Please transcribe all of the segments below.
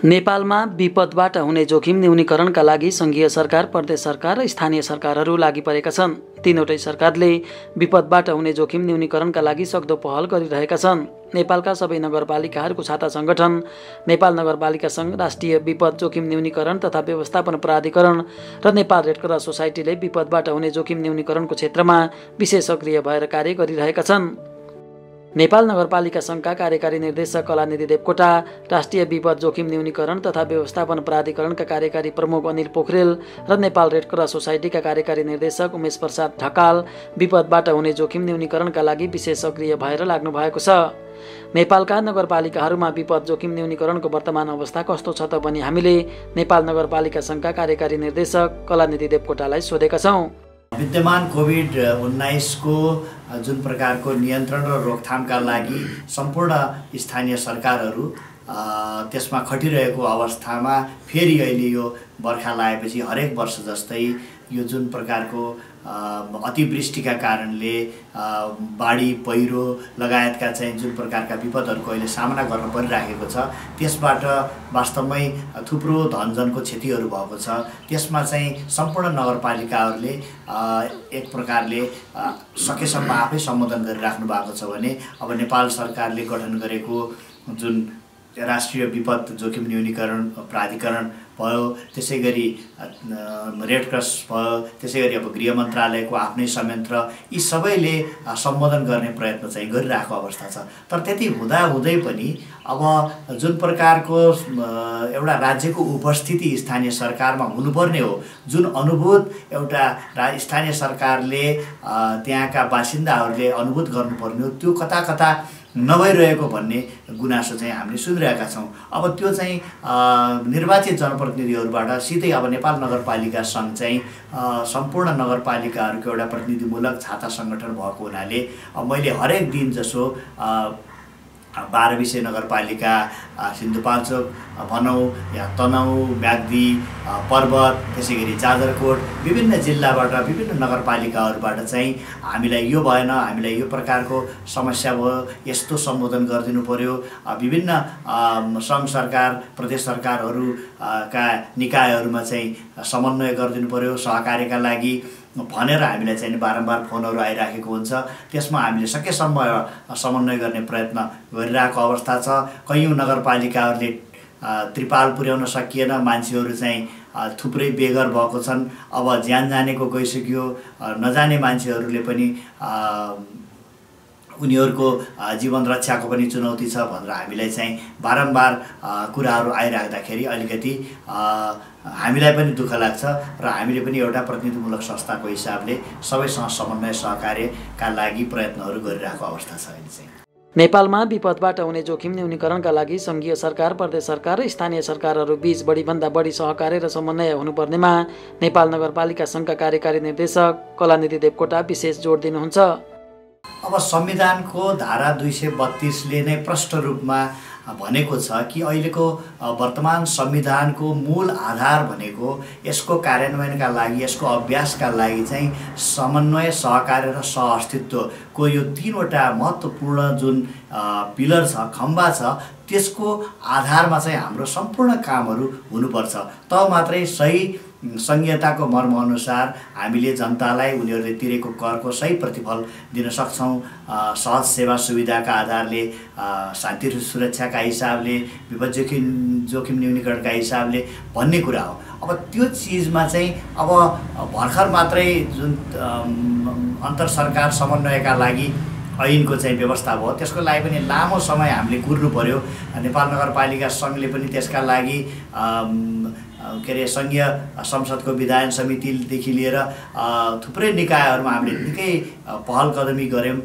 नेपालमा विपदबाट हुने जोखिम न्यूनीकरणका लागि सङ्घीय सरकार, प्रदेश सरकार र स्थानीय सरकारहरू लागि परेका छन्। तीनवटै सरकारले विपदबाट हुने जोखिम न्यूनीकरणका लागि सक्दो पहल गरिरहेका छन्। नेपालका सबै नगरपालिकाहरूको छाता सङ्गठन नेपाल नगरपालिका सङ्घ, राष्ट्रिय विपद जोखिम न्यूनीकरण तथा व्यवस्थापन प्राधिकरण र नेपाल रेड क्रस सोसाइटीले विपदबाट हुने जोखिम न्यूनीकरणको क्षेत्रमा विशेष सक्रिय भएर कार्य गरिरहेका छन्। नेपाल नगरपालिका सङ्घका कार्यकारी निर्देशक कलानिधि देवकोटा, राष्ट्रिय विपद जोखिम न्यूनीकरण तथा व्यवस्थापन प्राधिकरणका कार्यकारी प्रमुख अनिल पोखरेल र नेपाल रेड क्रस सोसाइटीका कार्यकारी निर्देशक उमेश प्रसाद ढकाल विपदबाट हुने जोखिम न्यूनीकरणका लागि विशेष सक्रिय भएर लाग्नु भएको छ। नेपालका नगरपालिकाहरूमा विपद जोखिम न्यूनीकरणको वर्तमान अवस्था कस्तो छ त भनी हामीले नेपाल नगरपालिका सङ्घका कार्यकारी निर्देशक कलानिधि देवकोटालाई सोधेका छौँ। विद्यमान कोभिड-19 को जुन प्रकारको नियन्त्रण र रोकथामका लागि सम्पूर्ण स्थानीय सरकारहरू त्यसमा खटिरहेको अवस्थामा फेरि अहिले यो बर्खा लागेपछि हरेक वर्ष जस्तै यो जुन प्रकारको अतिवृष्टिका कारणले बाढी, पहिरो लगायतका चाहिँ जुन प्रकारका विपदहरूको अहिले सामना गर्न परिराखेको छ, त्यसबाट वास्तवमै थुप्रो धनजनको क्षतिहरू भएको छ। त्यसमा चाहिँ सम्पूर्ण नगरपालिकाहरूले एक प्रकारले सकेसम्म आफै सम्बोधन गरिराख्नु भएको छ भने अब नेपाल सरकारले गठन गरेको जुन राष्ट्रिय विपद जोखिम न्यूनीकरण प्राधिकरण भयो, त्यसै गरी रेड क्रस भयो, त्यसै गरी अब गृह मन्त्रालयको आफ्नै संयन्त्र, यी सबैले सम्बोधन गर्ने प्रयत्न चाहिँ गरिरहेको अवस्था छ। तर त्यति हुँदाहुँदै पनि अब जुन प्रकारको एउटा राज्यको उपस्थिति स्थानीय सरकारमा हुनुपर्ने हो, जुन अनुभूत एउटा स्थानीय सरकारले त्यहाँका बासिन्दाहरूले अनुभूत गर्नुपर्ने हो, त्यो कता कता नभइरहेको भन्ने गुनासो चाहिँ हामीले सुनिरहेका छौँ। अब त्यो चाहिँ निर्वाचित जनप्रतिनिधिहरूबाट सिधै अब नेपाल नगरपालिका सङ्घ चाहिँ सम्पूर्ण नगरपालिकाहरूको एउटा प्रतिनिधिमूलक छाता सङ्गठन भएको हुनाले अब मैले हरेक दिन जसो 12 विषय नगरपालिका, सिन्धुपाल्चोक भनौँ या तनहुँ, म्याग्दी, पर्वत, त्यसै गरी जाजरकोट, विभिन्न जिल्लाबाट विभिन्न नगरपालिकाहरूबाट चाहिँ हामीलाई यो भएन, हामीलाई यो प्रकारको समस्या भयो, यस्तो सम्बोधन गरिदिनु पर्यो, विभिन्न सङ्घ सरकार, प्रदेश सरकारहरूका निकायहरूमा चाहिँ समन्वय गरिदिनु पर्यो सहकार्यका लागि भनेर हामीलाई चाहिँ बारम्बार फोनहरू आइराखेको हुन्छ। त्यसमा हामीले सकेसम्म समन्वय गर्ने प्रयत्न गरिरहेको अवस्था छ। कयौँ नगरपालिकाहरूले त्रिपाल पुर्याउन सकिएन, मान्छेहरू चाहिँ थुप्रै बेघर भएको छन्। अब ज्यान जानेको गइसक्यो, नजाने मान्छेहरूले पनि उनीहरूको जीवन रक्षाको पनि चुनौती छ भनेर हामीलाई चाहिँ बारम्बार कुराहरू आइराख्दाखेरि अलिकति हामीलाई पनि दुःख लाग्छ र हामीले पनि एउटा प्रतिनिधिमूलक संस्थाको हिसाबले सबैसँग समन्वय सहकार्यका लागि प्रयत्नहरू गरिरहेको अवस्था छ। अहिले चाहिँ नेपालमा विपदबाट हुने जोखिम न्यूनीकरणका लागि सङ्घीय सरकार, प्रदेश सरकार र स्थानीय सरकारहरू बीच बढीभन्दा बढी सहकार्य र समन्वय हुनुपर्नेमा नेपाल नगरपालिका सङ्घका कार्यकारी निर्देशक कलानिधि देवकोटा विशेष जोड दिनुहुन्छ। अब संविधानको धारा 232ले नै प्रष्ट रूपमा भनेको छ कि अहिलेको वर्तमान संविधानको मूल आधार भनेको यसको कार्यान्वयनका लागि, यसको अभ्यासका लागि चाहिँ समन्वय, सहकार्य र सहअस्तित्वको यो तीनवटा महत्त्वपूर्ण जुन पिलर छ, खम्बा छ, त्यसको आधारमा चाहिँ हाम्रो सम्पूर्ण कामहरू हुनुपर्छ। तब मात्रै सही संहिताको मर्मअनुसार हामीले जनतालाई उनीहरूले तिरेको करको सही प्रतिफल दिन सक्छौँ। सहज सेवा सुविधाका आधारले, शान्ति सुरक्षाका हिसाबले, विपद जोखिम न्यूनीकरणका हिसाबले भन्ने कुरा हो। अब त्यो चिजमा चाहिँ अब भर्खर मात्रै जुन अन्तर सरकार समन्वयका लागि ऐनको चाहिँ व्यवस्था भयो, त्यसको लागि पनि लामो समय हामीले कुर्नु पर्यो। नेपाल नगरपालिका सङ्घले पनि त्यसका लागि के अरे सङ्घीय संसदको विधायन समितिदेखि लिएर थुप्रै निकायहरूमा हामीले निकै पहल कदमी गऱ्यौँ।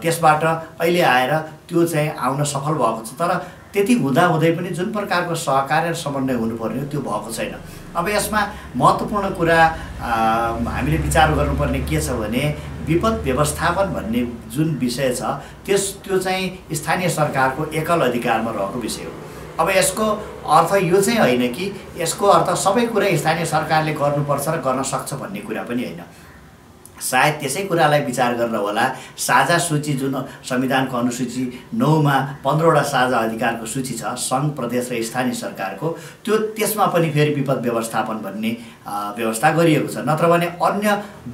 त्यसबाट अहिले आएर त्यो चाहिँ आउन सफल भएको छ। तर त्यति हुँदाहुँदै पनि जुन प्रकारको सहकार्य र समन्वय हुनुपर्ने हो त्यो भएको छैन। अब यसमा महत्त्वपूर्ण कुरा हामीले विचार गर्नुपर्ने के छ भने विपद व्यवस्थापन भन्ने जुन विषय छ त्यो चाहिँ स्थानीय सरकारको एकल अधिकारमा रहेको विषय हो। अब यसको अर्थ यो चाहिँ होइन कि यसको अर्थ सबै कुरा स्थानीय सरकारले गर्नुपर्छ र गर्न सक्छ भन्ने कुरा पनि होइन। सायद त्यसै कुरालाई विचार गरेर होला साझा सूची जुन संविधानको अनुसूची 9मा 15वटा साझा अधिकारको सूची छ सङ्घ प्रदेश र स्थानीय सरकारको त्यो त्यसमा पनि फेरि विपद व्यवस्थापन भन्ने व्यवस्था गरिएको छ। नत्र भने अन्य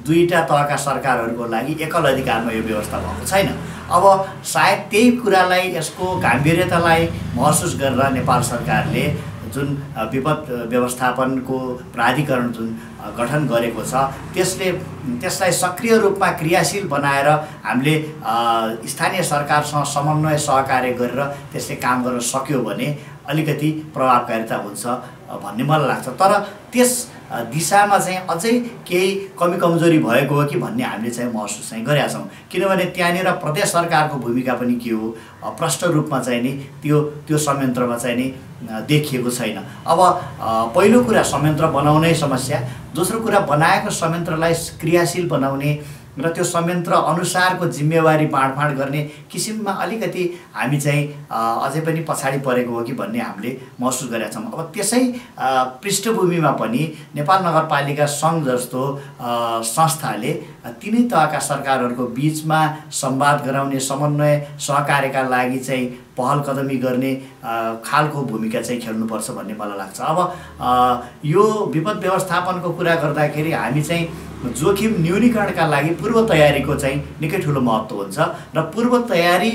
दुईटा तहका सरकारहरूको लागि एकल अधिकारमा यो व्यवस्था भएको छैन। अब सायद त्यही कुरालाई यसको गम्भीर्यतालाई महसुस गरेर नेपाल सरकारले जुन विपद व्यवस्थापनको प्राधिकरण जुन गठन गरेको छ त्यसलाई सक्रिय रूपमा क्रियाशील बनाएर हामीले स्थानीय सरकारसँग समन्वय सहकार्य गरेर त्यसले काम गर्न सक्यो भने अलिकति प्रभावकारिता हुन्छ भन्ने मलाई लाग्छ। तर त्यस दिशामा चाहिँ अझै केही कमी कमजोरी भएको हो कि भन्ने हामीले चाहिँ महसुस चाहिँ गरेका छौँ। किनभने त्यहाँनिर प्रदेश सरकारको भूमिका पनि के हो प्रष्ट रूपमा चाहिँ नि त्यो संयन्त्रमा चाहिँ नि देखिएको छैन। अब पहिलो कुरा संयन्त्र बनाउनै समस्या, दोस्रो कुरा बनाएको संयन्त्रलाई क्रियाशील बनाउने र त्यो संयन्त्र अनुसारको जिम्मेवारी बाँडफाँड गर्ने किसिममा अलिकति हामी चाहिँ अझै पनि पछाडि परेको हो कि भन्ने हामीले महसुस गरेका छौँ। अब त्यसै पृष्ठभूमिमा पनि नेपाल नगरपालिका सङ्घ जस्तो संस्थाले तिनै तहका सरकारहरूको बिचमा संवाद गराउने समन्वय सहकार्यका लागि चाहिँ पहल कदमी गर्ने खालको भूमिका चाहिँ खेल्नुपर्छ भन्ने मलाई लाग्छ। अब यो विपद व्यवस्थापनको कुरा गर्दाखेरि हामी चाहिँ जोखिम न्यूनीकरणका लागि पूर्व तयारीको चाहिँ निकै ठुलो महत्त्व हुन्छ र पूर्व तयारी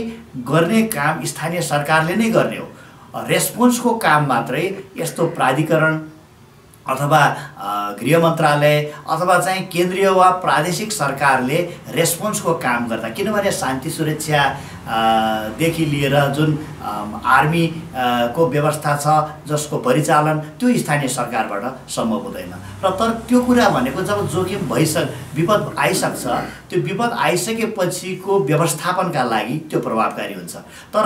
गर्ने काम स्थानीय सरकारले नै गर्ने हो। रेस्पोन्सको काम मात्रै यस्तो प्राधिकरण अथवा गृह मन्त्रालय अथवा चाहिँ केन्द्रीय वा प्रादेशिक सरकारले रेस्पोन्सको काम गर्दा, किनभने शान्ति सुरक्षा देखि लिएर जुन आर्मी को व्यवस्था छ जसको परिचालन त्यो स्थानीय सरकारबाट सम्भव हुँदैन। र तर त्यो कुरा भनेको जब जोखिम विपद आइसक्छ त्यो विपद आइसकेपछिको व्यवस्थापनका लागि त्यो प्रभावकारी हुन्छ। तर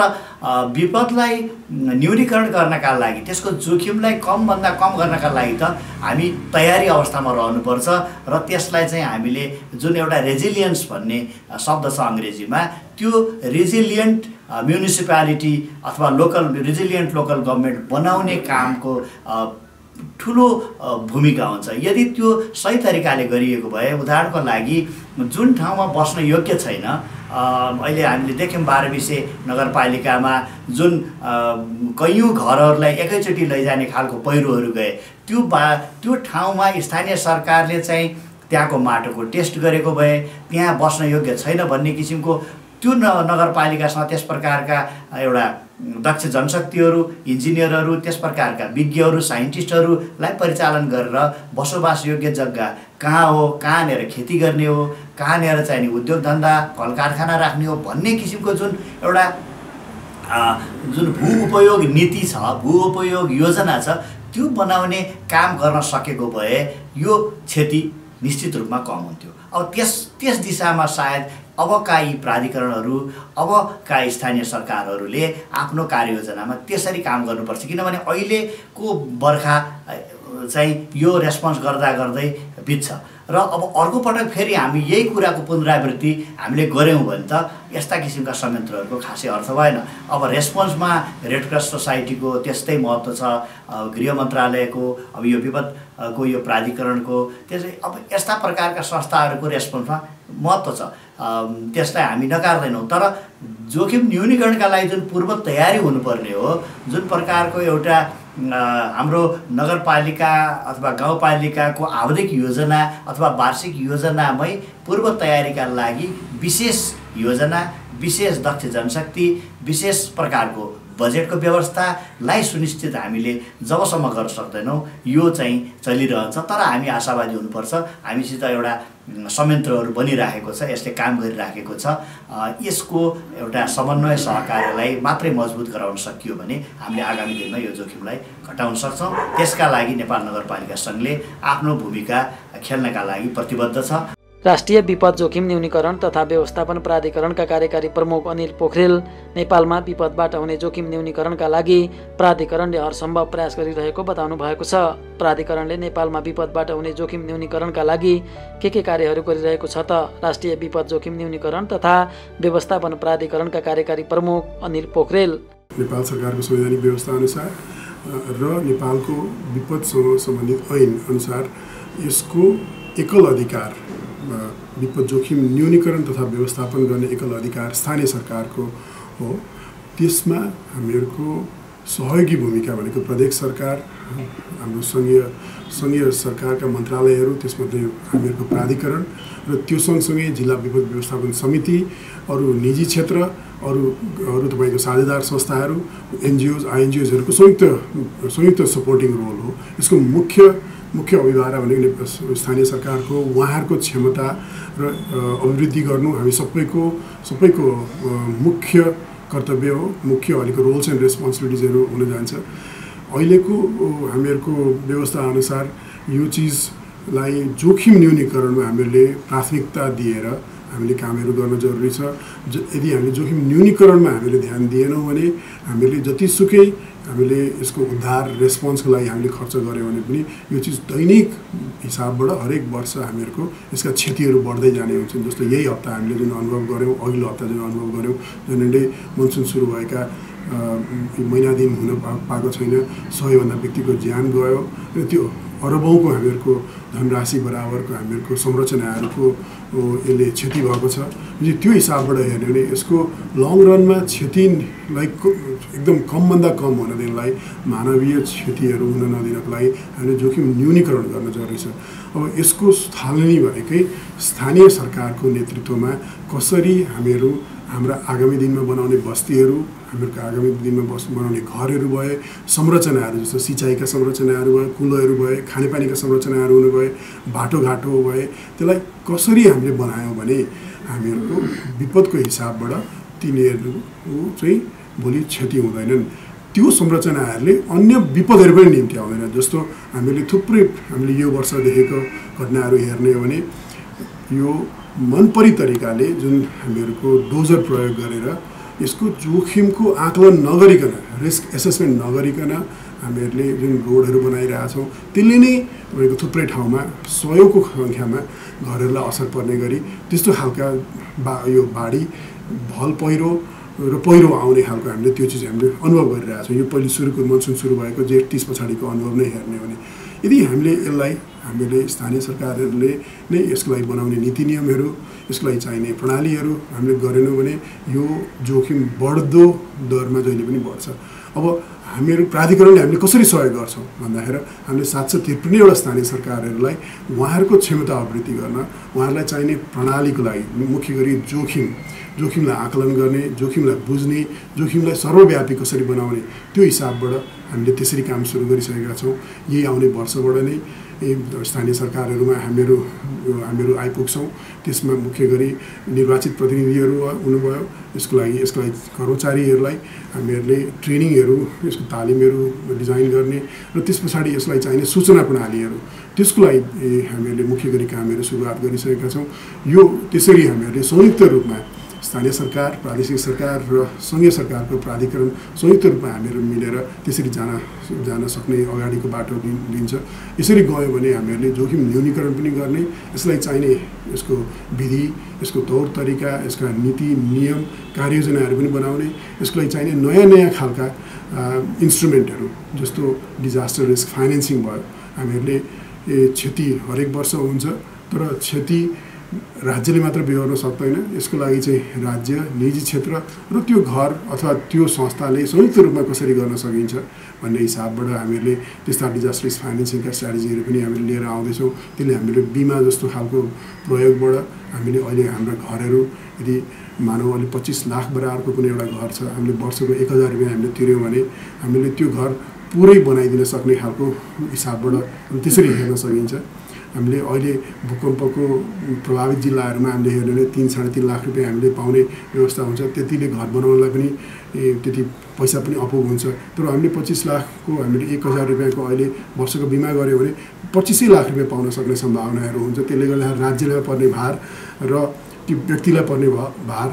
विपदलाई न्यूनीकरण गर्नका लागि त्यसको जोखिमलाई कमभन्दा कम गर्नका लागि त हामी तयारी अवस्थामा रहनुपर्छ र त्यसलाई चाहिँ हामीले जुन एउटा रेजिलियन्स भन्ने शब्द छ अङ्ग्रेजीमा त्यो रेजिलियन्ट म्युनिसिपालिटी अथवा रेजिलियन्ट लोकल गभर्मेन्ट बनाउने कामको ठुलो भूमिका हुन्छ। यदि त्यो सही तरिकाले गरिएको भए उदाहरणको लागि जुन ठाउँमा बस्न योग्य छैन, अहिले हामीले देख्यौँ 12 विषे नगरपालिकामा जुन कैयौँ घरहरूलाई एकैचोटि लैजाने खालको पहिरोहरू गए त्यो ठाउँमा स्थानीय सरकारले चाहिँ त्यहाँको माटोको टेस्ट गरेको भए त्यहाँ बस्न योग्य छैन भन्ने किसिमको त्यो नगरपालिकासँग त्यस प्रकारका एउटा दक्ष जनशक्तिहरू इन्जिनियरहरू त्यस प्रकारका विज्ञहरू साइन्टिस्टहरूलाई परिचालन गरेर बसोबास योग्य जग्गा कहाँ हो, कहाँनिर खेती गर्ने हो, कहाँनिर चाहिँ नि उद्योग धन्दा कल कारखाना राख्ने हो भन्ने किसिमको जुन एउटा जुन भू उपयोग नीति छ, भू उपयोग योजना छ त्यो बनाउने काम गर्न सकेको भए यो क्षति निश्चित रूपमा कम हुन्थ्यो। अब त्यस दिशामा सायद अबका यी प्राधिकरणहरू अबका स्थानीय सरकारहरूले आफ्नो कार्ययोजनामा त्यसरी काम गर्नुपर्छ। किनभने अहिलेको बर्खा चाहिँ यो रेस्पोन्स गर्दा गर्दै बित्छ र अब अर्को पटक फेरि हामी यही कुराको पुनरावृत्ति हामीले गऱ्यौँ भने त यस्ता किसिमका संयन्त्रहरूको खासै अर्थ भएन। अब रेस्पोन्समा रेड क्रस सोसाइटीको त्यस्तै महत्त्व छ, गृह मन्त्रालयको अब यो विपदको यो प्राधिकरणको त्यसै अब यस्ता प्रकारका संस्थाहरूको रेस्पोन्समा महत्त्व छ, त्यसलाई हामी नकार्दैनौँ। तर जोखिम न्यूनीकरणका लागि जुन पूर्व तयारी हुनुपर्ने हो, जुन प्रकारको एउटा हाम्रो नगरपालिका अथवा गाउँपालिकाको आवधिक योजना अथवा वार्षिक योजनामै पूर्व तयारीका लागि विशेष योजना, विशेष दक्ष जनशक्ति, विशेष प्रकारको बजेटको व्यवस्थालाई सुनिश्चित हामीले जबसम्म गर्न सक्दैनौँ यो चाहिँ चलिरहन्छ। तर हामी आशावादी हुनुपर्छ, हामीसित एउटा संयन्त्रहरू बनिराखेको छ, यसले काम गरिराखेको छ, यसको एउटा समन्वय सहकार्यलाई मात्रै मजबुत गराउन सकियो भने हामीले आगामी दिनमा यो जोखिमलाई घटाउन सक्छौँ। त्यसका लागि नेपाल नगरपालिका सङ्घले आफ्नो भूमिका खेल्नका लागि प्रतिबद्ध छ। राष्ट्रिय विपद जोखिम न्यूनीकरण तथा व्यवस्थापन प्राधिकरणका कार्यकारी प्रमुख अनिल पोखरेल नेपालमा विपदबाट हुने जोखिम न्यूनीकरणका लागि प्राधिकरणले हरसम्भव प्रयास गरिरहेको बताउनु भएको छ। प्राधिकरणले नेपालमा विपदबाट हुने जोखिम न्यूनीकरणका लागि के कार्यहरू गरिरहेको छ त राष्ट्रिय विपद जोखिम न्यूनीकरण तथा व्यवस्थापन प्राधिकरणका कार्यकारी प्रमुख अनिल पोखरेल। नेपाल सरकारको संवैधानिक व्यवस्था अनुसार र नेपालको विपदसँग सम्बन्धित ऐन अनुसार यसको एकल अधिकार विपद जोखिम न्यूनीकरण तथा व्यवस्थापन गर्ने एकल अधिकार स्थानीय सरकारको हो। त्यसमा हामीहरूको सहयोगी भूमिका भनेको प्रदेश सरकार, हाम्रो सङ्घीय सरकारका मन्त्रालयहरू, त्यसमध्ये हामीहरूको प्राधिकरण र त्यो सँगसँगै जिल्ला विपद व्यवस्थापन समिति, अरू निजी क्षेत्र, अरू तपाईँको साझेदार संस्थाहरू, एनजिओज, आइएनजिओजहरूको संयुक्त सपोर्टिङ रोल हो। यसको मुख्य अभिभावक भनेको स्थानीय सरकारको उहाँहरूको क्षमता र अभिवृद्धि गर्नु हामी सबैको मुख्य कर्तव्य हो, मुख्य अहिलेको रोल्स एन्ड रेस्पोन्सिबिलिटिजहरू हुन जान्छ। अहिलेको हामीहरूको व्यवस्था अनुसार यो चिजलाई जोखिम न्यूनीकरणमा हामीले प्राथमिकता दिएर हामीले कामहरू गर्न जरुरी छ। यदि हामीले जोखिम न्यूनीकरणमा हामीले ध्यान दिएनौँ भने हामीले जतिसुकै हामीले यसको उद्धार रेस्पोन्सको लागि हामीले खर्च गऱ्यौँ भने पनि यो चिज दैनिक हिसाबबाट हरेक वर्ष हामीहरूको यसका क्षतिहरू बढ्दै जाने हुन्छन्। जस्तो यही हप्ता हामीले जुन अनुभव गऱ्यौँ, अघिल्लो हप्ता जुन अनुभव गऱ्यौँ, जुनले मनसुन सुरु भएका महिना दिन हुन पाएको छैन, 100 भन्दा व्यक्तिको ज्यान गयो र त्यो अरबौँको हामीहरूको धनराशि बराबरको हामीहरूको संरचनाहरूको यसले क्षति भएको छ। त्यो हिसाबबाट हेर्ने भने यसको लङ रनमा क्षतिलाई एकदम कमभन्दा कम हुन दिनलाई, मानवीय क्षतिहरू हुन नदिनको लागि हामीले जोखिम न्यूनीकरण गर्न जरुरी छ। अब यसको थालनी भनेकै स्थानीय सरकारको नेतृत्वमा कसरी हामीहरू हाम्रा आगामी दिनमा बनाउने बस्तीहरू, हामीहरूको आगामी दिनमा बनाउने घरहरू भए, संरचनाहरू जस्तो सिँचाइका संरचनाहरू भए, कुलोहरू भए, खानेपानीका संरचनाहरू हुनु भए, बाटोघाटो भए, त्यसलाई कसरी हामीले बनायौँ भने हामीहरूको विपदको हिसाबबाट तिनीहरू चाहिँ भोलि क्षति हुँदैनन्। त्यो संरचनाहरूले अन्य विपदहरू पनि निम्ति आउँदैन। जस्तो हामीले यो वर्ष देखेको घटनाहरू हेर्ने हो भने यो मनपरी तरिकाले जुन हामीहरूको डोजर प्रयोग गरेर यसको जोखिमको आकलन नगरिकन, रिस्क एसेसमेन्ट नगरिकन हामीहरूले जुन रोडहरू बनाइरहेछौँ त्यसले नै तपाईँको थुप्रै ठाउँमा 100औंको सङ्ख्यामा घरहरूलाई असर पर्ने गरी त्यस्तो खालका यो बाढी, भल पहिरो र पहिरो आउने खालको हामीले त्यो चिज हामीले अनुभव गरिरहेछौँ। यो पहिले सुरुको मनसुन सुरु भएको जेठ 30 पछाडिको अनुभव नै हेर्ने हो भने यदि हामीले स्थानीय सरकारहरूले नै यसको लागि बनाउने नीति नियमहरू, यसको लागि चाहिने प्रणालीहरू हामीले गरेनौँ भने यो जोखिम बढ्दो दरमा जहिले पनि बढ्छ। अब हामीहरू प्राधिकरणले हामीले कसरी सहयोग गर्छौँ भन्दाखेरि हामीले 753वटा स्थानीय सरकारहरूलाई उहाँहरूको क्षमता अभिवृद्धि गर्न, उहाँहरूलाई चाहिने प्रणालीको लागि मुख्य गरी जोखिमलाई आकलन गर्ने, जोखिमलाई बुझ्ने, जोखिमलाई सर्वव्यापी कसरी बनाउने त्यो हिसाबबाट हामीले त्यसरी काम सुरु गरिसकेका छौँ। यही आउने वर्षबाट नै स्थानीय सरकारहरूमा हामीहरू आइपुग्छौँ। त्यसमा मुख्य गरी निर्वाचित प्रतिनिधिहरू हुनुभयो। यसको लागि कर्मचारीहरूलाई हामीहरूले ट्रेनिङहरू, यसको तालिमहरू डिजाइन गर्ने र त्यस पछाडि यसलाई चाहिने सूचना प्रणालीहरू, त्यसको लागि हामीहरूले मुख्य गरी कामहरू सुरुवात गरिसकेका छौँ। यो त्यसरी हामीहरूले संयुक्त रूपमा स्थानीय सरकार, प्रादेशिक सरकार र सङ्घीय सरकारको प्राधिकरण संयुक्त रूपमा हामीहरू मिलेर त्यसरी जान सक्ने अगाडिको बाटो दिन्छ। यसरी गयो भने हामीहरूले जोखिम न्यूनीकरण पनि गर्ने, यसलाई चाहिने यसको विधि, यसको तौर तरिका, यसका नीति नियम कार्ययोजनाहरू पनि बनाउने, यसको लागि चाहिने नयाँ खालका इन्स्ट्रुमेन्टहरू जस्तो डिजास्टर रिस्क फाइनेन्सिङ भयो। हामीहरूले क्षति हरेक वर्ष हुन्छ, तर क्षति राज्यले मात्र बिहोर्न सक्दैन। यसको लागि चाहिँ राज्य, निजी क्षेत्र र त्यो घर अथवा त्यो संस्थाले संयुक्त रूपमा कसरी गर्न सकिन्छ भन्ने हिसाबबाट हामीहरूले त्यस्ता डिजास्टर रिस्क फाइनेन्सिङका स्ट्राटेजीहरू पनि हामीले लिएर आउँदैछौँ। त्यसले हामीले बिमा जस्तो खालको प्रयोगबाट हामीले अहिले हाम्रा घरहरू यदि मानौँ अहिले 25 लाख बराबरको कुनै एउटा घर छ, हामीले वर्षको 1000 रुपियाँ हामीले तिर्यौँ भने हामीले त्यो घर पुरै बनाइदिन सक्ने खालको हिसाबबाट त्यसरी हेर्न सकिन्छ। हामीले अहिले भूकम्पको प्रभावित जिल्लाहरूमा हामीले हेर्ने भने 3-3.5 लाख रुपियाँ हामीले पाउने व्यवस्था हुन्छ। त्यतिले घर बनाउनलाई पनि त्यति पैसा पनि अपुग हुन्छ। तर हामीले 25 लाखको हामीले 1000 रुपियाँको अहिले वर्षको बिमा गऱ्यो भने 25 लाख रुपियाँ पाउन सक्ने सम्भावनाहरू हुन्छ। त्यसले गर्दा राज्यलाई पर्ने भार र त्यो व्यक्तिलाई पर्ने भार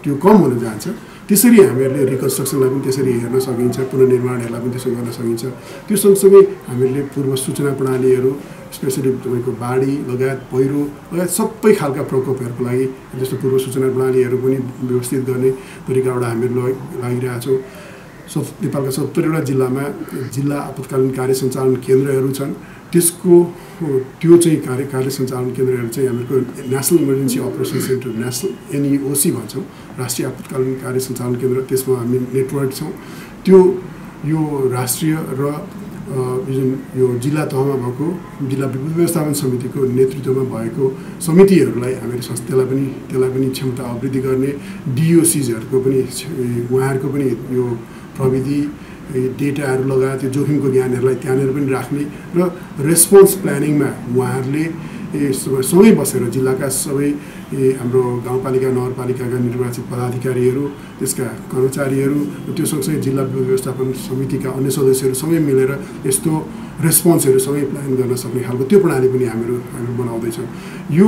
त्यो कम हुन जान्छ। त्यसरी हामीहरूले रिकन्स्ट्रक्सनलाई पनि त्यसरी हेर्न सकिन्छ, पुनर्निर्माणहरूलाई पनि त्यसो गर्न सकिन्छ। त्यो सँगसँगै हामीले पूर्व सूचना प्रणालीहरू, स्पेसली तपाईँको बाढी लगायत पहिरो लगायत सबै खालका प्रकोपहरूको लागि जस्तो पूर्व सूचना प्रणालीहरू पनि व्यवस्थित गर्ने तरिकाबाट हामीहरू लागिरहेछौँ। नेपालका 70वटा जिल्लामा जिल्ला आपतकालीन कार्य सञ्चालन केन्द्रहरू छन्। त्यसको त्यो चाहिँ कार्य सञ्चालन केन्द्रहरू चाहिँ हामीहरूको national emergency operation centre national NEOC भन्छौँ, राष्ट्रिय आपतकालीन कार्य सञ्चालन केन्द्र। त्यसमा हामी नेटवर्क छौँ। त्यो यो राष्ट्रिय र जुन यो जिल्ला तहमा भएको जिल्ला विपद व्यवस्थापन समितिको नेतृत्वमा भएको समितिहरूलाई हामीहरू त्यसलाई पनि क्षमता अभिवृद्धि गर्ने, DOCsहरूको पनि उहाँहरूको पनि यो प्रविधि डेटाहरू लगायत त्यो जोखिमको ज्ञानहरूलाई त्यहाँनिर पनि राख्ने र रेस्पोन्स प्लानिङमा उहाँहरूले सँगै बसेर जिल्लाका सबै हाम्रो गाउँपालिका नगरपालिकाका निर्वाचित पदाधिकारीहरू, त्यसका कर्मचारीहरू, त्यो सँगसँगै जिल्ला व्यवस्थापन समितिका अन्य सदस्यहरू सँगै मिलेर यस्तो रेस्पोन्सहरू सँगै प्लान गर्न सक्ने खालको त्यो प्रणाली पनि हामी बनाउँदैछौँ। यो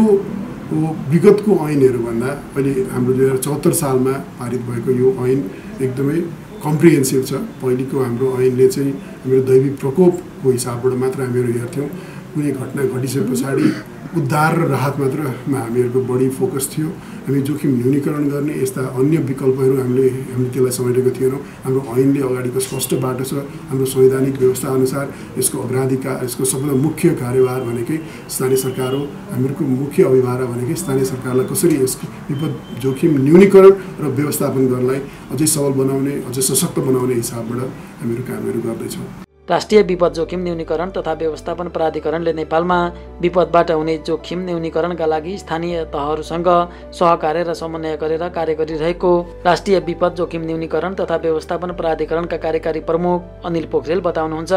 विगतको ऐनहरूभन्दा अहिले हाम्रो 2074 सालमा पारित भएको यो ऐन एकदमै कम्प्रिहेन्सिभ छ। पहिलेको हाम्रो ऐनले चाहिँ हाम्रो दैविक प्रकोपको हिसाबबाट मात्र हामीहरू हेर्थ्यौँ। कुनै घटना घटिसके पछाडि उद्धार र राहत मात्रमा हामीहरूको बढी फोकस थियो। हामी जोखिम न्यूनीकरण गर्ने यस्ता अन्य विकल्पहरू हामीले त्यसलाई समेटेको थिएनौँ। हाम्रो ऐनले अगाडिको स्पष्ट बाटो छ। हाम्रो संवैधानिक व्यवस्था अनुसार यसको अग्राधिकार, यसको सबभन्दा मुख्य कार्यभार भनेकै स्थानीय सरकार हो। हामीहरूको मुख्य अभिभार भनेकै स्थानीय सरकारलाई कसरी यसको विपद जोखिम न्यूनीकरण र व्यवस्थापन गर्नलाई अझै सबल बनाउने, अझै सशक्त बनाउने हिसाबबाट हामीहरू कामहरू गर्दैछौँ। राष्ट्रिय विपद जोखिम न्यूनीकरण तथा व्यवस्थापन प्राधिकरणले नेपालमा विपदबाट हुने जोखिम न्यूनीकरणका लागि स्थानीय तहहरूसँग सहकार्य र समन्वय गरेर कार्य गरिरहेको राष्ट्रिय विपद जोखिम न्यूनीकरण तथा व्यवस्थापन प्राधिकरणका कार्यकारी प्रमुख अनिल पोखरेल बताउनुहुन्छ।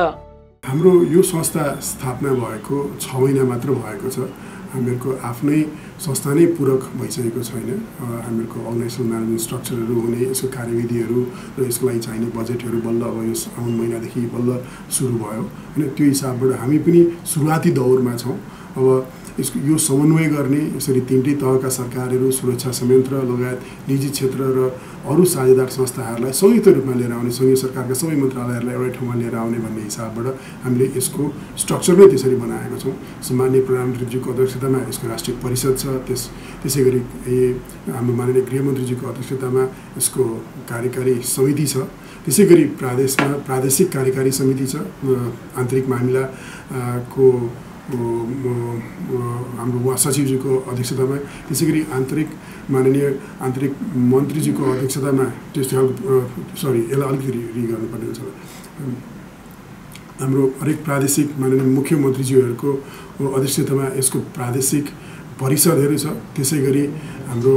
हाम्रो यो संस्था स्थापना भएको 6 महिना मात्र भएको छ। हामीहरूको आफ्नै संस्था नै पूरक भइसकेको छैन। हामीहरूको अर्गनाइजेसन म्यानेजमेन्ट स्ट्रक्चरहरू हुने, यसको कार्यविधिहरू र यसको लागि चाहिने बजेटहरू बल्ल अब यो साउन महिनादेखि बल्ल सुरु भयो होइन। त्यो हिसाबबाट हामी पनि सुरुवाती दौरमा छौँ। अब यसको यो समन्वय गर्ने यसरी 3टै तहका सरकारहरू, सुरक्षा संयन्त्र लगायत निजी क्षेत्र र अरू साझेदार संस्थाहरूलाई संयुक्त रूपमा लिएर आउने, संघीय सरकारका सबै मन्त्रालयहरूलाई एउटै ठाउँमा लिएर आउने भन्ने हिसाबबाट हामीले यसको स्ट्रक्चर नै त्यसरी बनाएको छौँ। माननीय प्रधानमन्त्रीजीको अध्यक्षतामा यसको राष्ट्रिय परिषद छ। त्यसै गरी हाम्रो माननीय गृहमन्त्रीजीको अध्यक्षतामा यसको कार्यकारी समिति छ। त्यसै गरी प्रादेशिक कार्यकारी समिति छ आन्तरिक मामिलाको हाम्रो सचिवजीको अध्यक्षतामा। त्यसै गरी माननीय आन्तरिक मन्त्रीजीको अध्यक्षतामा त्यस्तो यसलाई अलिकति गर्नुपर्ने हुन्छ। हाम्रो हरेक प्रादेशिक माननीय मुख्यमन्त्रीजीहरूको अध्यक्षतामा यसको प्रादेशिक परिषदहरू छ। त्यसै गरी हाम्रो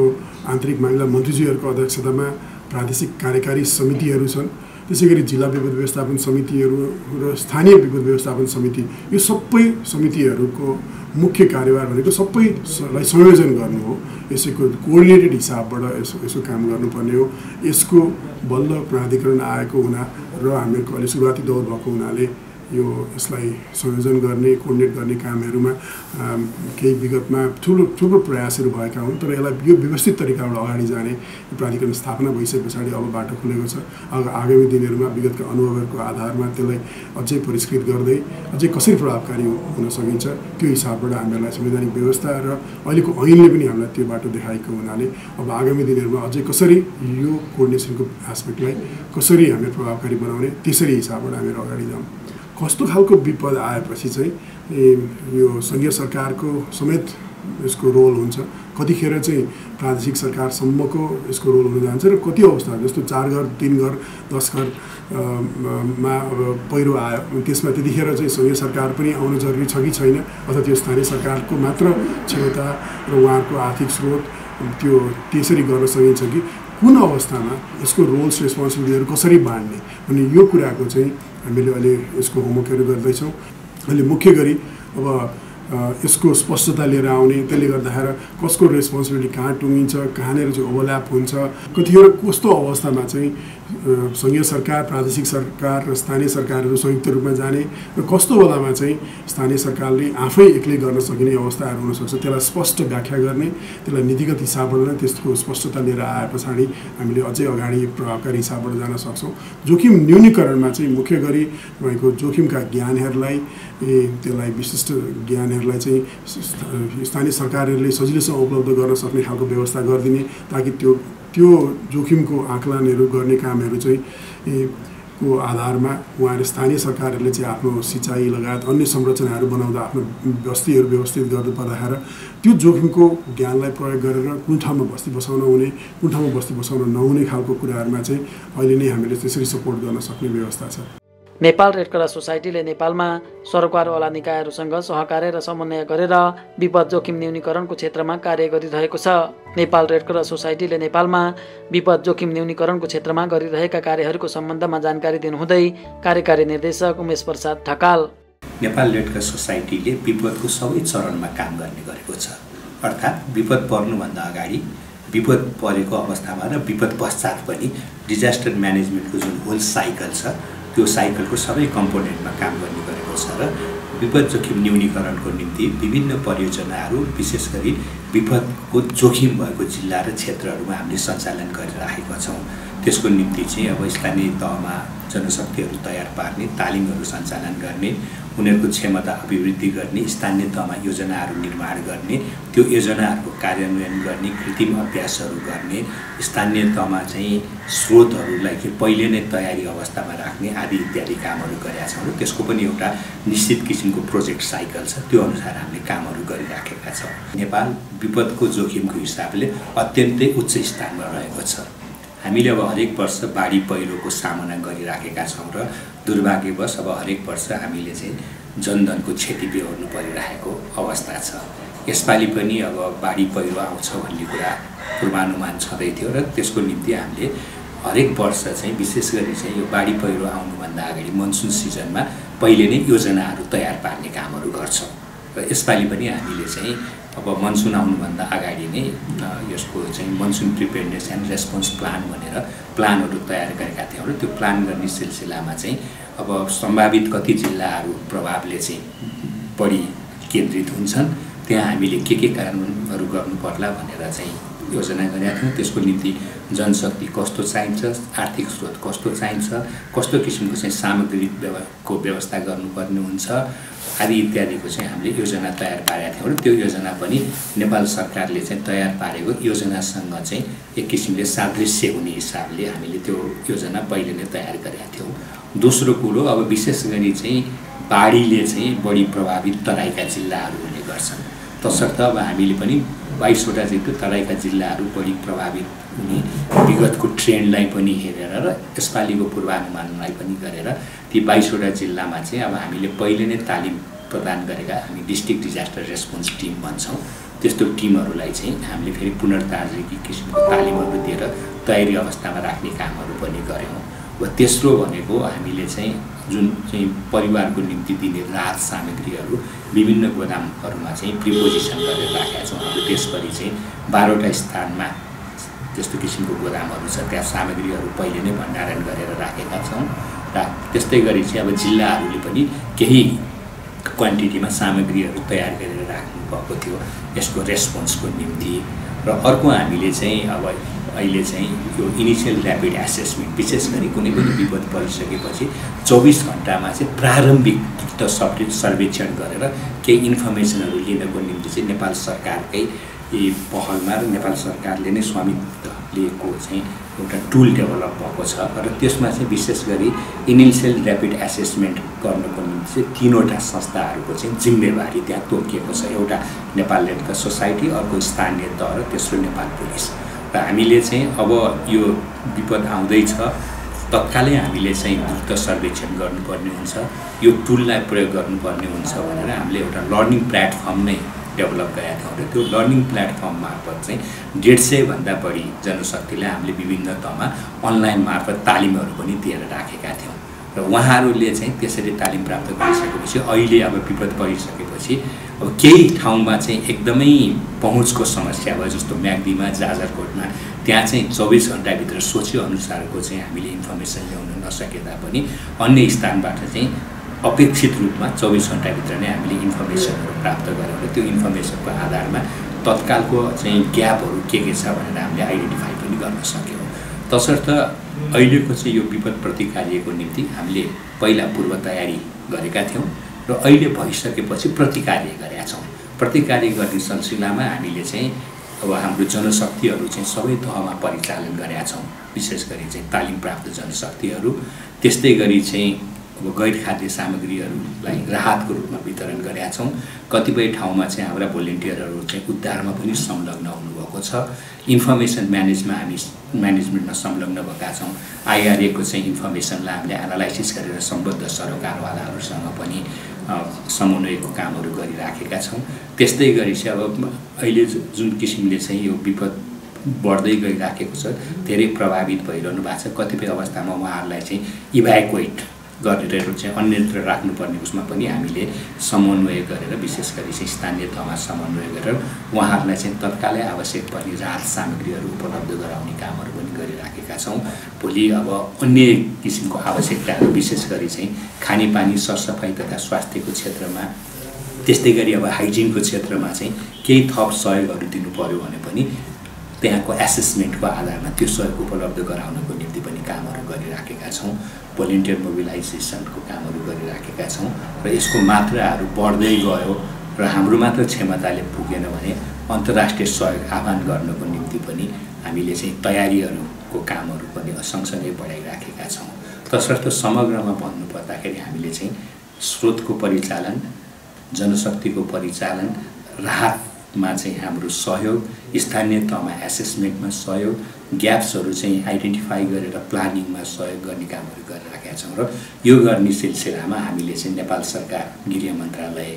आन्तरिक मामिला मन्त्रीजीहरूको अध्यक्षतामा प्रादेशिक कार्यकारी समितिहरू छन्। त्यसै गरी जिल्ला विपद व्यवस्थापन समितिहरू र स्थानीय विपद व्यवस्थापन समिति, यो सबै समितिहरूको मुख्य कार्यभार भनेको सबैलाई संयोजन गर्नु हो। यसैको कोअर्डिनेटेड हिसाबबाट यसो काम गर्नुपर्ने हो। यसको बल्ल प्राधिकरण आएको हुना र हामीहरूको अहिले सुरुवाती दौर भएको हुनाले यसलाई संयोजन गर्ने, कोअर्डिनेट गर्ने कामहरूमा केही विगतमा ठुलो प्रयासहरू भएका हुन्। तर यसलाई यो व्यवस्थित तरिकाबाट अगाडि जाने प्राधिकरण स्थापना भइसके पछाडि अब बाटो खुलेको छ। आगामी दिनहरूमा विगतका अनुभवहरूको आधारमा त्यसलाई अझै परिष्कृत गर्दै अझै कसरी प्रभावकारी हुन सकिन्छ त्यो हिसाबबाट हामीहरूलाई संवैधानिक व्यवस्था र अहिलेको ऐनले पनि हामीलाई त्यो बाटो देखाएको हुनाले अब आगामी दिनहरूमा अझै कसरी यो कोअर्डिनेसनको एस्पेक्टलाई कसरी हामीले प्रभावकारी बनाउने, त्यसरी हिसाबबाट हामीहरू अगाडि जाउँ। कस्तो खालको विपद आएपछि चाहिँ यो सङ्घीय सरकारको समेत यसको रोल हुन्छ, कतिखेर चाहिँ प्रादेशिक सरकारसम्मको यसको रोल हुन जान्छ र कति अवस्था जस्तो 4 घर 3 घर 10 घर मा अब पहिरो आयो त्यसमा त्यतिखेर चाहिँ सङ्घीय सरकार पनि आउनु जरुरी छ कि छैन, अथवा त्यो स्थानीय सरकारको मात्र क्षमता र उहाँहरूको आर्थिक स्रोत त्यो त्यसरी गर्न सकिन्छ कि कुन अवस्थामा यसको रोल्स रेस्पोन्सिबिलिटीहरू कसरी बाँड्ने भन्ने यो कुराको चाहिँ हामीले अहिले यसको होमवर्कहरू गर्दैछौँ। अहिले मुख्य गरी अब यसको स्पष्टता लिएर आउने, त्यसले गर्दाखेरि कसको रेस्पोन्सिबिलिटी कहाँ टुङ्गिन्छ, कहाँनिर चाहिँ ओभरल्याप हुन्छ, कतिखेर कस्तो अवस्थामा चाहिँ सङ्घीय सरकार, प्रादेशिक सरकार र स्थानीय सरकारहरू संयुक्त रूपमा जाने र कस्तो बेलामा चाहिँ स्थानीय सरकारले आफै एक्लै गर्न सकिने अवस्थाहरू हुनसक्छ, त्यसलाई स्पष्ट व्याख्या गर्ने, त्यसलाई नीतिगत हिसाबबाट नै त्यसको स्पष्टता लिएर आए पछाडि हामीले अझै अगाडि प्रभावकारी हिसाबबाट जान सक्छौँ। जोखिम न्यूनीकरणमा चाहिँ मुख्य गरी भएको जोखिमका ज्ञानहरूलाई, त्यसलाई विशिष्ट ज्ञानहरूलाई चाहिँ स्थानीय सरकारहरूले सजिलैसँग उपलब्ध गर्न सक्ने खालको व्यवस्था गरिदिने, ताकि त्यो जोखिमको आकलनहरू गर्ने कामहरू चाहिँ को आधारमा उहाँहरूले स्थानीय सरकारहरूले चाहिँ आफ्नो सिँचाइ लगायत अन्य संरचनाहरू बनाउँदा आफ्नो बस्तीहरू व्यवस्थित गर्नुपर्दाखेरि त्यो जोखिमको ज्ञानलाई प्रयोग गरेर कुन ठाउँमा बस्ती बसाउन हुने, कुन ठाउँमा बस्ती बसाउन नहुने खालको कुराहरूमा चाहिँ अहिले नै हामीले त्यसरी सपोर्ट गर्न सक्ने व्यवस्था छ। नेपाल रेड क्रस सोसाइटीले नेपालमा सरोकारवाला निकायहरूसँग सहकार्य र समन्वय गरेर विपद जोखिम न्यूनीकरणको क्षेत्रमा कार्य गरिरहेको छ। नेपाल रेड क्रस सोसाइटीले नेपालमा विपद जोखिम न्यूनीकरणको क्षेत्रमा गरिरहेका कार्यहरूको सम्बन्धमा जानकारी दिनुहुँदै कार्यकारी निर्देशक उमेश प्रसाद ढकाल, नेपाल रेड क्रस सोसाइटीले विपदको सबै चरणमा काम गर्ने गरेको छ। अर्थात् विपद पर्नुभन्दा अगाडि, विपद परेको अवस्थामा र विपद पश्चात पनि डिजास्टर म्यानेजमेन्टको जुन होल साइकल छ त्यो साइकलको सबै कम्पोनेन्टमा काम गर्ने गरेको छ र विपद जोखिम न्यूनीकरणको निम्ति विभिन्न परियोजनाहरू विशेष गरी विपदको जोखिम भएको जिल्ला र क्षेत्रहरूमा हामीले सञ्चालन गरिराखेका छौँ। त्यसको निम्ति चाहिँ अब स्थानीय तहमा जनशक्तिहरू तयार पार्ने, तालिमहरू सञ्चालन गर्ने, उनीहरूको क्षमता अभिवृद्धि गर्ने, स्थानीय तहमा योजनाहरू निर्माण गर्ने, त्यो योजनाहरूको कार्यान्वयन गर्ने, कृत्रिम अभ्यासहरू गर्ने, स्थानीय तहमा चाहिँ स्रोतहरूलाई चाहिँ पहिले नै तयारी अवस्थामा राख्ने आदि इत्यादि कामहरू गरेका छौँ र त्यसको पनि एउटा निश्चित किसिमको प्रोजेक्ट साइकल छ। त्यो अनुसार हामीले कामहरू गरिराखेका छौँ। नेपाल विपदको जोखिमको हिसाबले अत्यन्तै उच्च स्थानमा रहेको छ। हामीले अब हरेक वर्ष बाढी पहिरोको सामना गरिराखेका छौँ र दुर्भाग्यवश अब हरेक वर्ष हामीले चाहिँ जनधनको क्षति बेहोर्नु परिरहेको अवस्था छ। यसपालि पनि अब बाढी पहिरो आउँछ भन्ने कुरा पूर्वानुमान छँदै थियो र त्यसको निम्ति हामीले हरेक वर्ष चाहिँ विशेष गरी चाहिँ यो बाढी पहिरो आउनुभन्दा अगाडि मनसुन सिजनमा पहिले नै योजनाहरू तयार पार्ने कामहरू गर्छौँ र यसपालि पनि हामीले चाहिँ अब मनसुन आउनुभन्दा अगाडि नै यसको चाहिँ monsoon preparedness and response plan भनेर प्लानहरू तयार गरेका थियौँ र त्यो प्लान गर्ने सिलसिलामा चाहिँ अब सम्भावित कति जिल्लाहरू प्रभावले चाहिँ बढी केन्द्रित हुन्छन्, त्यहाँ हामीले के कामहरू गर्नु पर्ला भनेर चाहिँ योजना गरेका थियौँ। त्यसको निम्ति जनशक्ति कस्तो चाहिन्छ, आर्थिक स्रोत कस्तो चाहिन्छ, कस्तो किसिमको चाहिँ सामग्रीको व्यवस्था गर्नुपर्ने हुन्छ आदि इत्यादिको चाहिँ हामीले योजना तयार पारेका थियौँ र त्यो योजना पनि नेपाल सरकारले चाहिँ तयार पारेको योजनासँग चाहिँ एक किसिमले सादृश्य हुने हिसाबले हामीले त्यो योजना पहिले नै तयार गरेका थियौँ। दोस्रो कुरो, अब विशेष गरी चाहिँ बाढीले चाहिँ बढी प्रभावित तराईका जिल्लाहरू हुने गर्छन्। तसर्थ अब हामीले पनि 22वटा चाहिँ तराईका जिल्लाहरू बढी प्रभावित हुने विगतको ट्रेन्डलाई पनि हेरेर र यसपालिको पूर्वानुमानलाई पनि गरेर ती 22वटा जिल्लामा चाहिँ अब हामीले पहिले नै तालिम प्रदान गरेका हामी डिस्ट्रिक्ट डिजास्टर रेस्पोन्स टिम भन्छौँ, त्यस्तो टिमहरूलाई चाहिँ हामीले फेरि पुनर्ताजगी किसिमको तालिमहरू दिएर तयारी अवस्थामा राख्ने कामहरू पनि गऱ्यौँ। र तेस्रो भनेको हामीले चाहिँ जुन चाहिँ परिवारको निम्ति दिने राहत सामग्रीहरू विभिन्न गोदामहरूमा चाहिँ प्रिपोजिसन गरेर राखेका छौँ। हाम्रो देशभरि चाहिँ 12वटा स्थानमा त्यस्तो किसिमको गोदामहरू छ, त्यहाँ सामग्रीहरू पहिले नै भण्डारण गरेर राखेका छौँ र त्यस्तै गरी चाहिँ अब जिल्लाहरूले पनि केही क्वान्टिटीमा सामग्रीहरू तयार गरेर राख्नु भएको थियो यसको रेस्पोन्सको निम्ति। र अर्को हामीले चाहिँ अब अहिले चाहिँ यो इनिसियल ऱ्यापिड एसेसमेन्ट विशेष गरी कुनै पनि विपद परिसकेपछि 24 घण्टामा चाहिँ प्रारम्भिक सर्वेक्षण गरेर केही इन्फर्मेसनहरू लिनको निम्ति चाहिँ नेपाल सरकारकै पहलमा र नेपाल सरकारले नै स्वामित्व लिएको चाहिँ एउटा टुल डेभलप भएको छ र त्यसमा चाहिँ विशेष गरी इनिसियल ऱ्यापिड एसेसमेन्ट गर्नको निम्ति चाहिँ 3वटा संस्थाहरूको चाहिँ जिम्मेवारी त्यहाँ तोकिएको छ। एउटा नेपाल रेड क्रस सोसाइटी, अर्को स्थानीय तह र तेस्रो नेपाल पुलिस। र हामीले चाहिँ अब यो विपद आउँदैछ तत्कालै हामीले चाहिँ द्रुत सर्वेक्षण गर्नुपर्ने हुन्छ, यो टुललाई प्रयोग गर्नुपर्ने हुन्छ भनेर हामीले एउटा लर्निङ प्लेटफर्म नै डेभलप गरेका थियौँ र त्यो लर्निङ प्लेटफर्म मार्फत चाहिँ 150 भन्दा बढी जनशक्तिलाई हामीले विभिन्न तहमा अनलाइन मार्फत तालिमहरू पनि दिएर राखेका थियौँ र उहाँहरूले चाहिँ त्यसरी तालिम प्राप्त गरिसकेपछि अहिले अब विपद परिसकेपछि अब केही ठाउँमा चाहिँ एकदमै पहुँचको समस्या भयो, जस्तो म्याग्दीमा, जाजरकोटमा, त्यहाँ चाहिँ 24 घण्टाभित्र सोचे अनुसारको चाहिँ हामीले इन्फर्मेसन ल्याउन नसके तापनि अन्य स्थानबाट चाहिँ अपेक्षित रूपमा 24 घण्टाभित्र नै हामीले इन्फर्मेसनहरू प्राप्त गऱ्यौँ र त्यो इन्फर्मेसनको आधारमा तत्कालको चाहिँ ग्यापहरू के छ भनेर हामीले आइडेन्टिफाई पनि गर्न सक्यौँ। तसर्थ अहिलेको चाहिँ यो विपद प्रतिकार्यको निम्ति हामीले पहिला पूर्व तयारी गरेका थियौँ र अहिले भइसकेपछि प्रतिकार्य गरेका छौँ। प्रतिकार्य गर्ने सिलसिलामा हामीले चाहिँ अब हाम्रो जनशक्तिहरू चाहिँ सबै तहमा परिचालन गरेका छौँ। विशेष गरी चाहिँ तालिम प्राप्त जनशक्तिहरू, त्यस्तै गरी चाहिँ अब गैर खाद्य सामग्रीहरूलाई राहतको रूपमा वितरण गरेका छौँ। कतिपय ठाउँमा चाहिँ हाम्रा भोलिन्टियरहरू चाहिँ उद्धारमा पनि संलग्न हुनुभएको छ। इन्फर्मेसन म्यानेजमेन्टमा संलग्न भएका छौँ। IRA को चाहिँ इन्फर्मेसनलाई हामीले एनालाइसिस गरेर सम्बद्ध सरोकारवालाहरूसँग पनि समन्वयको कामहरू गरिराखेका छौँ। त्यस्तै गरी चाहिँ अब अहिले जुन किसिमले चाहिँ यो विपद बढ्दै गइराखेको छ, धेरै प्रभावित भइरहनु भएको छ। कतिपय अवस्थामा उहाँहरूलाई चाहिँ इभ्याकुएट गरेर चाहिँ अन्यत्र राख्नुपर्ने उसमा पनि हामीले समन्वय गरेर, विशेष गरी चाहिँ स्थानीय तहमा समन्वय गरेर उहाँहरूलाई चाहिँ तत्कालै आवश्यक पर्ने राहत सामग्रीहरू उपलब्ध गराउने कामहरू पनि गरिराखेका छौँ। भोलि अब अन्य किसिमको आवश्यकताहरू, विशेष गरी चाहिँ खानेपानी, सरसफाइ तथा स्वास्थ्यको क्षेत्रमा, त्यस्तै गरी अब हाइजिनको क्षेत्रमा चाहिँ केही थप सहयोगहरू दिनु पर्यो भने पनि त्यहाँको एसेसमेन्टको आधारमा त्यो सहयोग उपलब्ध गराउनको निम्ति पनि कामहरू गरिराखेका छौँ। भोलिन्टियर मोबिलाइजेसनको कामहरू गरिराखेका छौँ र यसको मात्राहरू बढ्दै गयो र हाम्रो मात्र क्षमताले पुगेन भने अन्तर्राष्ट्रिय सहयोग आह्वान गर्नको निम्ति पनि हामीले चाहिँ तयारीहरूको कामहरू पनि सँगसँगै बढाइराखेका छौँ। तसर्थ समग्रमा भन्नुपर्दाखेरि हामीले चाहिँ स्रोतको परिचालन, जनशक्तिको परिचालन, राहतमा चाहिँ हाम्रो सहयोग, स्थानीय तहमा एसेसमेन्टमा सहयोग, ग्याप्सहरू चाहिँ आइडेन्टिफाई गरेर प्लानिङमा सहयोग गर्ने कामहरू गरिराखेका छौँ। र यो गर्ने सिलसिलामा हामीले चाहिँ नेपाल सरकार, गृह मन्त्रालय,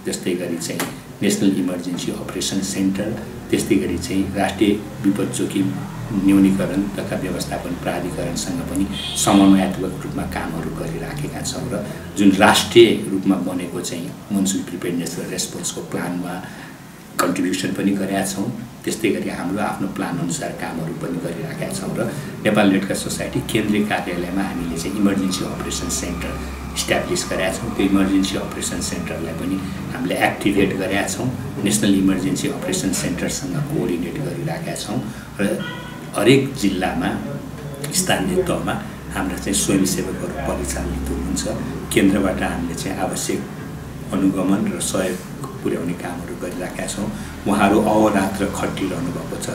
त्यस्तै गरी चाहिँ नेसनल इमर्जेन्सी अपरेसन सेन्टर, त्यस्तै गरी चाहिँ राष्ट्रिय विपद जोखिम न्यूनीकरण तथा व्यवस्थापन प्राधिकरणसँग पनि समन्वयात्मक रूपमा कामहरू गरिराखेका छौँ र जुन राष्ट्रिय रूपमा बनेको चाहिँ मनसुन प्रिपेयर्डनेस र रेस्पोन्सको प्लानमा कन्ट्रिब्युसन पनि गरेका छौँ। त्यस्तै गरी हाम्रो आफ्नो प्लान अनुसार कामहरू पनि गरिराखेका छौँ र नेपाल रेड क्रस सोसाइटी केन्द्रीय कार्यालयमा हामीले चाहिँ इमर्जेन्सी अपरेसन सेन्टर इस्ट्याब्लिस गरेका छौँ। त्यो इमर्जेन्सी अपरेसन सेन्टरलाई पनि हामीले एक्टिभेट गरेका छौँ। नेसनल इमर्जेन्सी अपरेसन सेन्टरसँग कोअर्डिनेट गरिराखेका छौँ र हरेक जिल्लामा स्थानीय तहमा हाम्रा चाहिँ स्वयंसेवकहरू परिचालित हुनुहुन्छ। केन्द्रबाट हामीले चाहिँ आवश्यक अनुगमन र सहयोग पुर्याउने कामहरू गरिराखेका छौँ। उहाँहरू अहोरात्र खटिरहनु भएको छ,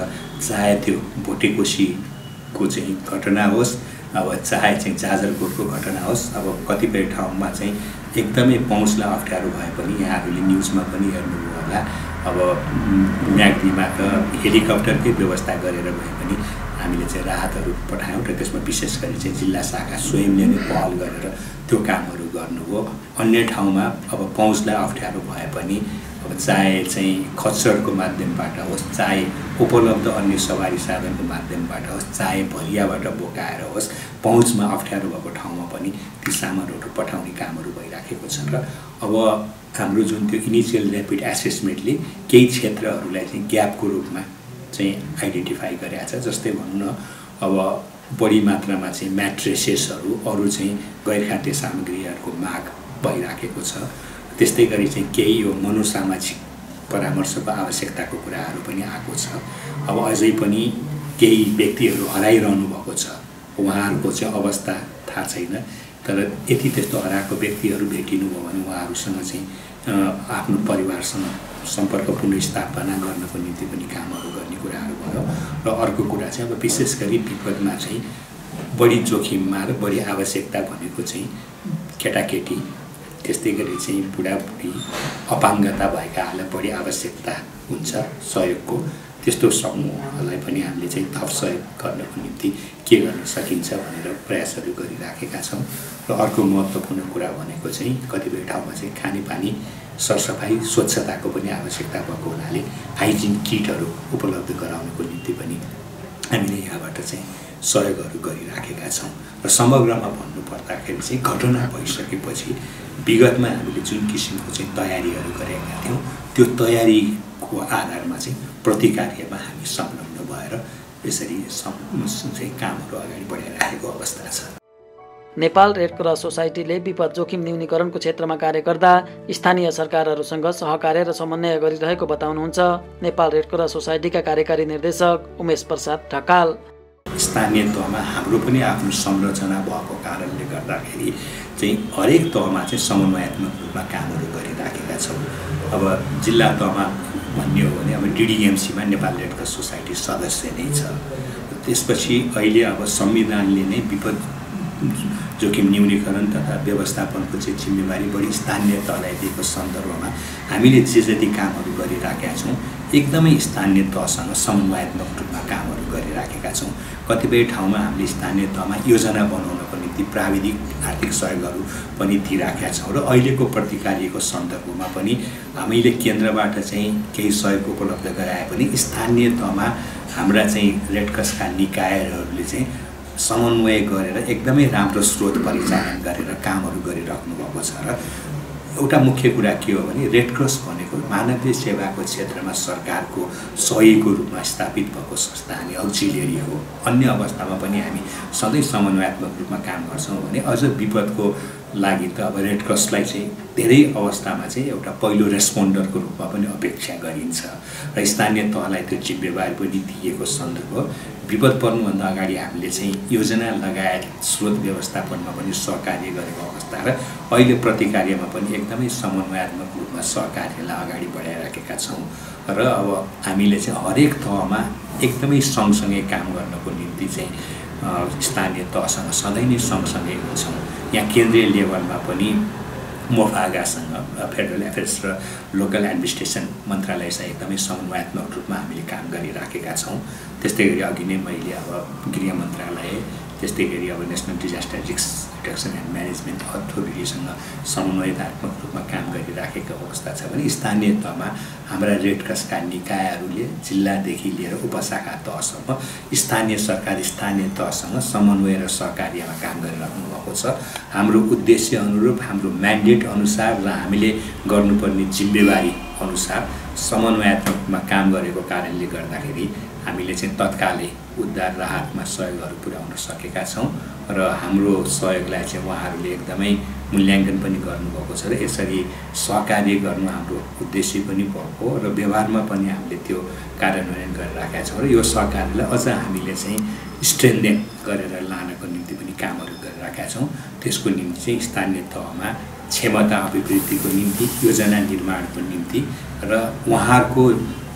चाहे त्यो भोटेकोसीको चाहिँ घटना होस्, अब चाहे चाहिँ जाजरकोटको घटना होस्। अब कतिपय ठाउँमा चाहिँ एकदमै पहुँचलाई अप्ठ्यारो भए पनि यहाँहरूले न्युजमा पनि हेर्नुभयो होला, अब म्याग्दीमा त हेलिकप्टरकै व्यवस्था गरेर भए पनि हामीले चाहिँ राहतहरू पठायौँ र त्यसमा विशेष गरी चाहिँ जिल्ला शाखा स्वयंले नै पहल गरेर त्यो कामहरू गर्नुभयो। अन्य ठाउँमा अब पहुँचलाई अप्ठ्यारो भए पनि अब चाहे चाहिँ खच्चडको माध्यमबाट होस्, चाहे उपलब्ध अन्य सवारी साधनको माध्यमबाट होस्, चाहे भलियाबाट बोकाएर होस्, पहुँचमा अप्ठ्यारो भएको ठाउँमा पनि ती सामानहरू पठाउने कामहरू भइराखेको छ। र अब हाम्रो जुन त्यो इनिसियल ऱ्यापिड एसेसमेन्टले केही क्षेत्रहरूलाई चाहिँ ग्यापको रूपमा चाहिँ आइडेन्टिफाई गरेको छ। जस्तै भनौँ न, अब बढी मात्रामा चाहिँ म्याट्रेसेसहरू, अरू चाहिँ गैर खाद्य सामग्रीहरूको माग भइराखेको छ। त्यस्तै गरी चाहिँ केही यो मनोसामाजिक परामर्शको आवश्यकताको कुराहरू पनि आएको छ। अब अझै पनि केही व्यक्तिहरू हराइरहनु भएको छ, उहाँहरूको चाहिँ अवस्था थाहा छैन, तर यति त्यस्तो हराएको व्यक्तिहरू भेटिनुभयो भने उहाँहरूसँग चाहिँ आफ्नो परिवारसँग सम्पर्क पुनर्स्थापना गर्नको निम्ति पनि कामहरू गर्ने कुराहरू भयो। र अर्को कुरा चाहिँ अब विशेष गरी विपदमा चाहिँ बढी जोखिममा र बढी आवश्यकता भनेको चाहिँ केटाकेटी, त्यस्तै गरी चाहिँ बुढाबुढी, अपाङ्गता भएकाहरूलाई बढी आवश्यकता हुन्छ सहयोगको। त्यस्तो समूहलाई पनि हामीले चाहिँ थप सहयोग गर्नको निम्ति के गर्न सकिन्छ भनेर प्रयासहरू गरिराखेका छौँ। र अर्को महत्त्वपूर्ण कुरा भनेको चाहिँ कतिपय ठाउँमा चाहिँ खानेपानी, सरसफाइ, स्वच्छताको पनि आवश्यकता भएको हुनाले हाइजिन किटहरू उपलब्ध गराउनको निम्ति पनि हामीले यहाँबाट चाहिँ सहयोगहरू गरिराखेका छौँ। र समग्रमा भन्नुपर्दाखेरि चाहिँ घटना भइसकेपछि विगतमा हामीले जुन किसिमको चाहिँ तयारीहरू गरेका थियौँ, त्यो तयारीको आधारमा चाहिँ प्रतिकार्यमा हामी संलग्न भएर यसरी चाहिँ कामहरू अगाडि बढाइराखेको अवस्था छ। नेपाल रेड क्रस सोसाइटीले विपद जोखिम न्यूनीकरणको क्षेत्रमा कार्य गर्दा स्थानीय सरकारहरूसँग सहकार्य र समन्वय गरिरहेको बताउनुहुन्छ नेपाल रेड क्रस सोसाइटीका कार्यकारी निर्देशक उमेश प्रसाद ढकाल। स्थानीय तहमा हाम्रो पनि आफ्नो संरचना भएको कारणले गर्दाखेरि चाहिँ हरेक तहमा चाहिँ समन्वयात्मक रूपमा कामहरू गरिराखेका छौँ। अब जिल्ला तहमा भन्ने हो भने अब डिडिएमसीमा नेपाल रेड क्रस सोसाइटी सदस्य नै छ। त्यसपछि अहिले अब संविधानले नै विपद जोखिम न्यूनीकरण तथा व्यवस्थापनको चाहिँ जिम्मेवारी बढी स्थानीय तहलाई दिएको सन्दर्भमा हामीले जे जति कामहरू गरिराखेका छौँ एकदमै स्थानीय तहसँग समन्वयात्मक रूपमा कामहरू गरिराखेका छौँ। कतिपय ठाउँमा हामीले स्थानीय तहमा योजना बनाउनको निम्ति प्राविधिक आर्थिक सहयोगहरू पनि दिइराखेका छौँ र अहिलेको प्रतिकार्यको सन्दर्भमा पनि हामीले केन्द्रबाट चाहिँ केही सहयोग उपलब्ध गराए पनि स्थानीय तहमा हाम्रा चाहिँ रेड क्रसका निकायहरूले चाहिँ समन्वय गरेर एकदमै राम्रो स्रोत परिचालन गरेर कामहरू गरिराख्नु भएको छ। र एउटा मुख्य कुरा के हो भने रेड क्रस भनेको मानवीय सेवाको क्षेत्रमा सरकारको सहयोगको रूपमा स्थापित भएको संस्था अनि अक्सिलियरी हो। अन्य अवस्थामा पनि हामी सधैँ समन्वयात्मक रूपमा काम गर्छौँ भने अझ विपदको लागि त अब रेड क्रसलाई चाहिँ धेरै अवस्थामा चाहिँ एउटा पहिलो रेस्पोन्डरको रूपमा पनि अपेक्षा गरिन्छ र स्थानीय तहलाई त्यो जिम्मेवारी पनि दिएको सन्दर्भ। विपद पर्नुभन्दा अगाडि हामीले चाहिँ योजना लगायत स्रोत व्यवस्थापनमा पनि सहकार्य गरेको अवस्था र अहिले प्रतिकार्यमा पनि एकदमै समन्वयात्मक रूपमा सहकार्यलाई अगाडि बढाइराखेका छौँ र अब हामीले चाहिँ हरेक तहमा एकदमै सँगसँगै काम गर्नको निम्ति चाहिँ स्थानीय तहसँग सधैँ नै सँगसँगै हुन्छौँ। यहाँ केन्द्रीय लेभलमा पनि मोफागासँग फेडरल एफेयर्स र लोकल एडमिनिस्ट्रेसन मन्त्रालयसँग एकदमै समन्वयात्मक रूपमा हामीले काम गरिराखेका छौँ। त्यस्तै गरी अघि नै मैले अब गृह मन्त्रालय त्यस्तै गरी अब national disaster risk reduction and management अथोरिटीसँग समन्वयात्मक रूपमा काम गरिराखेको अवस्था छ भने स्थानीय तहमा हाम्रा रेड क्रसका निकायहरूले जिल्लादेखि लिएर उपशाखा तहसम्म स्थानीय सरकार स्थानीय तहसँग समन्वय र सहकार्यमा काम गरिराख्नु भएको छ। हाम्रो उद्देश्य अनुरूप हाम्रो म्यान्डेट अनुसार र हामीले गर्नुपर्ने जिम्मेवारी अनुसार समन्वयात्मकमा काम गरेको कारणले गर्दाखेरि हामीले चाहिँ तत्कालै उद्धार राहतमा सहयोगहरू पुर्याउन सकेका छौँ र हाम्रो सहयोगलाई चाहिँ उहाँहरूले एकदमै मूल्याङ्कन पनि गर्नुभएको छ र यसरी सहकार्य गर्नु हाम्रो उद्देश्य पनि भएको र व्यवहारमा पनि हामीले त्यो कार्यान्वयन गरिराखेका छौँ र यो सहकार्यलाई अझ हामीले चाहिँ स्ट्रेन्थेन गरेर लानको निम्ति पनि कामहरू गरिराखेका छौँ। त्यसको निम्ति चाहिँ स्थानीय तहमा क्षमता अभिवृद्धिको निम्ति योजना निर्माणको निम्ति र उहाँहरूको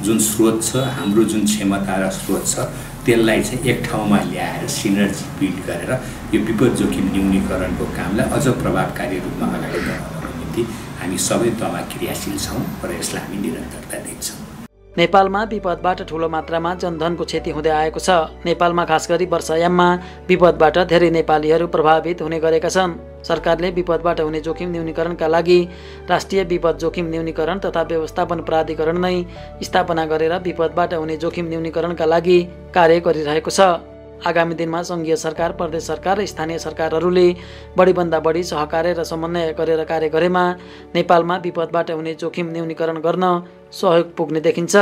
जुन स्रोत छ हाम्रो जुन क्षमता र स्रोत छ त्यसलाई चाहिँ एक ठाउँमा ल्याएर सिनर्जी बिल्ड गरेर यो विपद जोखिम न्यूनीकरणको कामलाई अझ प्रभावकारी रूपमा अगाडि बढाउनको निम्ति हामी सबै तहमा क्रियाशील छौँ र यसलाई हामी निरन्तरता दिन्छौँ। नेपालमा विपदबाट ठूलो मात्रामा जनधनको क्षति हुँदै आएको छ। नेपालमा खास गरी वर्षायाममा विपदबाट धेरै नेपालीहरू प्रभावित हुने गरेका छन्। सरकारले विपदबाट हुने जोखिम न्यूनीकरणका लागि राष्ट्रिय विपद जोखिम न्यूनीकरण तथा व्यवस्थापन प्राधिकरण नै स्थापना गरेर विपदबाट हुने जोखिम न्यूनीकरणका लागि कार्य गरिरहेको छ। आगामी दिनमा सङ्घीय सरकार, प्रदेश सरकार र स्थानीय सरकारहरूले बढीभन्दा बढी सहकार्य र समन्वय गरेर कार्य गरेमा नेपालमा विपदबाट हुने जोखिम न्यूनीकरण गर्न सहयोग पुग्ने देखिन्छ।